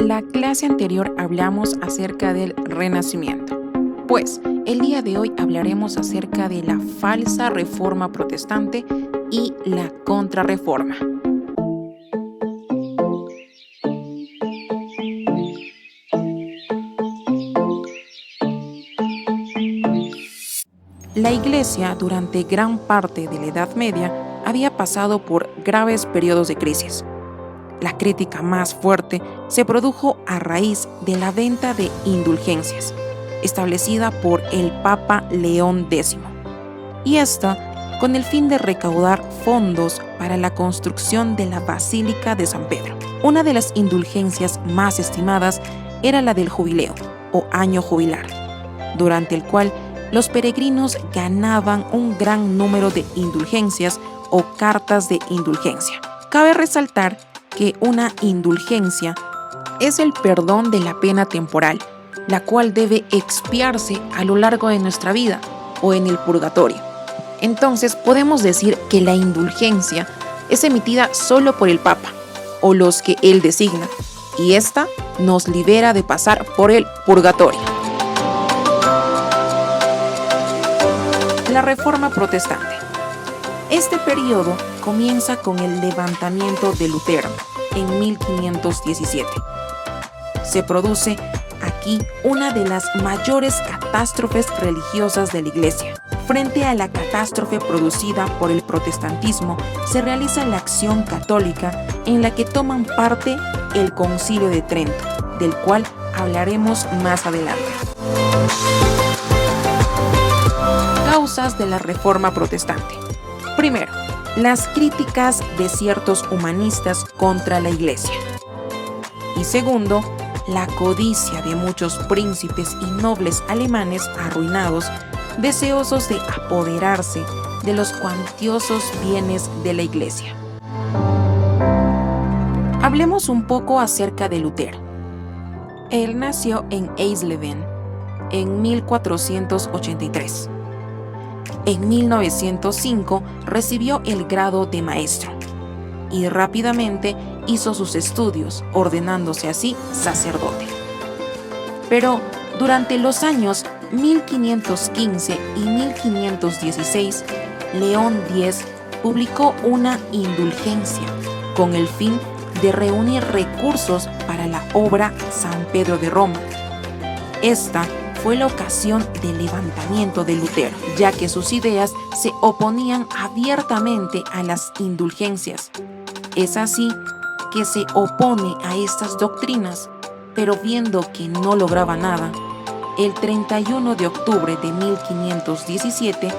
La clase anterior hablamos acerca del Renacimiento. Pues, el día de hoy hablaremos acerca de la falsa reforma protestante y la contrarreforma. La Iglesia, durante gran parte de la Edad Media, había pasado por graves periodos de crisis. La crítica más fuerte se produjo a raíz de la venta de indulgencias, establecida por el Papa León X, y esta con el fin de recaudar fondos para la construcción de la Basílica de San Pedro. Una de las indulgencias más estimadas era la del jubileo, o año jubilar, durante el cual los peregrinos ganaban un gran número de indulgencias o cartas de indulgencia. Cabe resaltar que una indulgencia es el perdón de la pena temporal, la cual debe expiarse a lo largo de nuestra vida o en el purgatorio. Entonces podemos decir que la indulgencia es emitida solo por el Papa o los que él designa, y esta nos libera de pasar por el purgatorio. La Reforma Protestante. Este periodo comienza con el levantamiento de Lutero en 1517. Se produce aquí una de las mayores catástrofes religiosas de la Iglesia. Frente a la catástrofe producida por el protestantismo, se realiza la acción católica en la que toman parte el Concilio de Trento, del cual hablaremos más adelante. Causas de la Reforma Protestante. Primero, las críticas de ciertos humanistas contra la Iglesia. Y segundo, la codicia de muchos príncipes y nobles alemanes arruinados, deseosos de apoderarse de los cuantiosos bienes de la Iglesia. Hablemos un poco acerca de Lutero. Él nació en Eisleben en 1483. En 1905 recibió el grado de maestro y rápidamente hizo sus estudios, ordenándose así sacerdote. Pero durante los años 1515 y 1516, León X publicó una indulgencia con el fin de reunir recursos para la obra San Pedro de Roma. Esta fue la ocasión del levantamiento de Lutero, ya que sus ideas se oponían abiertamente a las indulgencias. Es así que se opone a estas doctrinas, pero viendo que no lograba nada, el 31 de octubre de 1517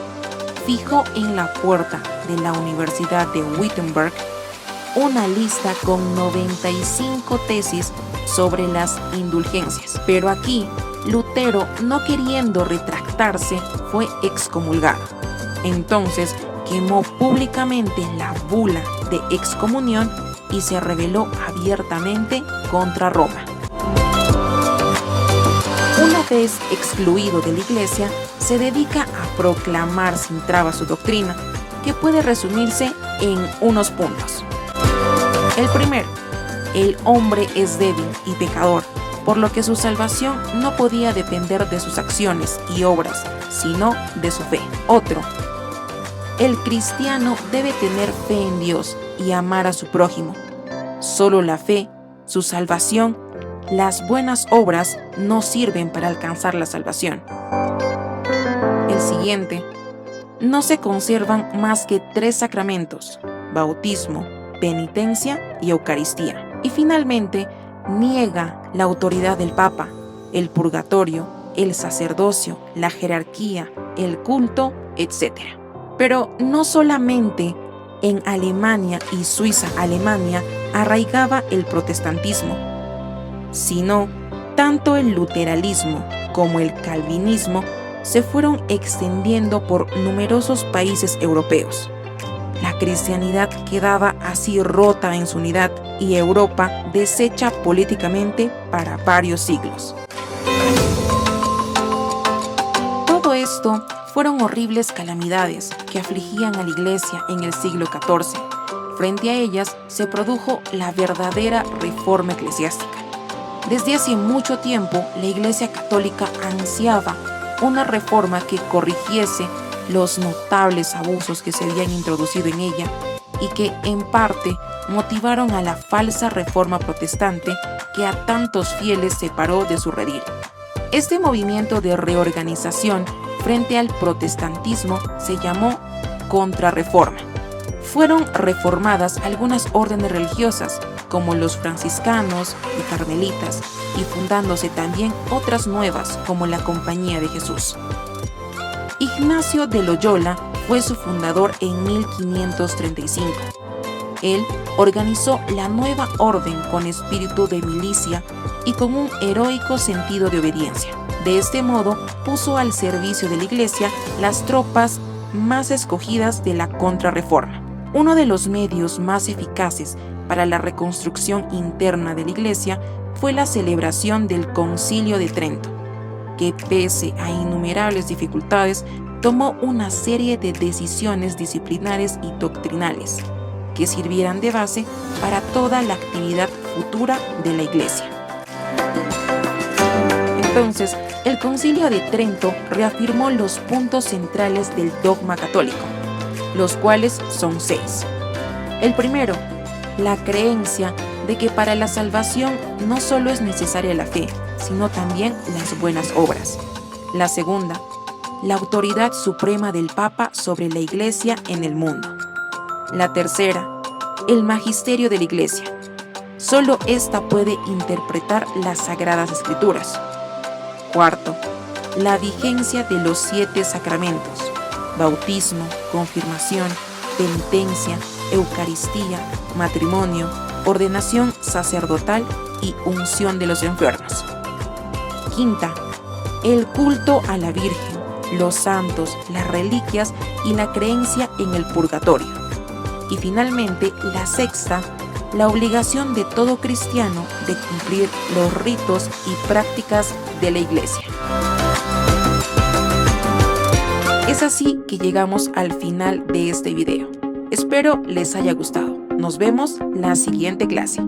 fijó en la puerta de la Universidad de Wittenberg una lista con 95 tesis sobre las indulgencias. Pero aquí, Lutero, no queriendo retractarse, fue excomulgado. Entonces, quemó públicamente la bula de excomunión y se rebeló abiertamente contra Roma. Una vez excluido de la Iglesia, se dedica a proclamar sin trabas su doctrina, que puede resumirse en unos puntos. El primero, el hombre es débil y pecador, por lo que su salvación no podía depender de sus acciones y obras, sino de su fe. Otro, el cristiano debe tener fe en Dios y amar a su prójimo. Solo la fe, su salvación, las buenas obras no sirven para alcanzar la salvación. El siguiente, no se conservan más que 3 sacramentos: bautismo, penitencia y Eucaristía. Y finalmente, niega la autoridad del Papa, el purgatorio, el sacerdocio, la jerarquía, el culto, etc. Pero no solamente en Alemania y Suiza-Alemania arraigaba el protestantismo, sino tanto el luteranismo como el calvinismo se fueron extendiendo por numerosos países europeos. La cristianidad quedaba así rota en su unidad y Europa deshecha políticamente para varios siglos. Todo esto fueron horribles calamidades que afligían a la Iglesia en el siglo XIV. Frente a ellas se produjo la verdadera reforma eclesiástica. Desde hace mucho tiempo, la Iglesia Católica ansiaba una reforma que corrigiese los notables abusos que se habían introducido en ella y que, en parte, motivaron a la falsa reforma protestante que a tantos fieles separó de su redil. Este movimiento de reorganización frente al protestantismo se llamó Contrarreforma. Fueron reformadas algunas órdenes religiosas, como los franciscanos y carmelitas, y fundándose también otras nuevas, como la Compañía de Jesús. Ignacio de Loyola fue su fundador en 1535. Él organizó la nueva orden con espíritu de milicia y con un heroico sentido de obediencia. De este modo, puso al servicio de la Iglesia las tropas más escogidas de la Contrarreforma. Uno de los medios más eficaces para la reconstrucción interna de la Iglesia fue la celebración del Concilio de Trento, que pese a innumerables dificultades, tomó una serie de decisiones disciplinares y doctrinales que sirvieran de base para toda la actividad futura de la Iglesia. Entonces, el Concilio de Trento reafirmó los puntos centrales del dogma católico, los cuales son 6. El primero, la creencia de que para la salvación no solo es necesaria la fe, sino también las buenas obras. La segunda, la autoridad suprema del Papa sobre la Iglesia en el mundo. La tercera, el magisterio de la Iglesia. Solo ésta puede interpretar las Sagradas Escrituras. Cuarto, la vigencia de los 7 sacramentos: bautismo, confirmación, penitencia, Eucaristía, matrimonio, ordenación sacerdotal y unción de los enfermos. Quinta, el culto a la Virgen, los santos, las reliquias y la creencia en el purgatorio. Y finalmente, la sexta, la obligación de todo cristiano de cumplir los ritos y prácticas de la Iglesia. Es así que llegamos al final de este video. Espero les haya gustado. Nos vemos la siguiente clase.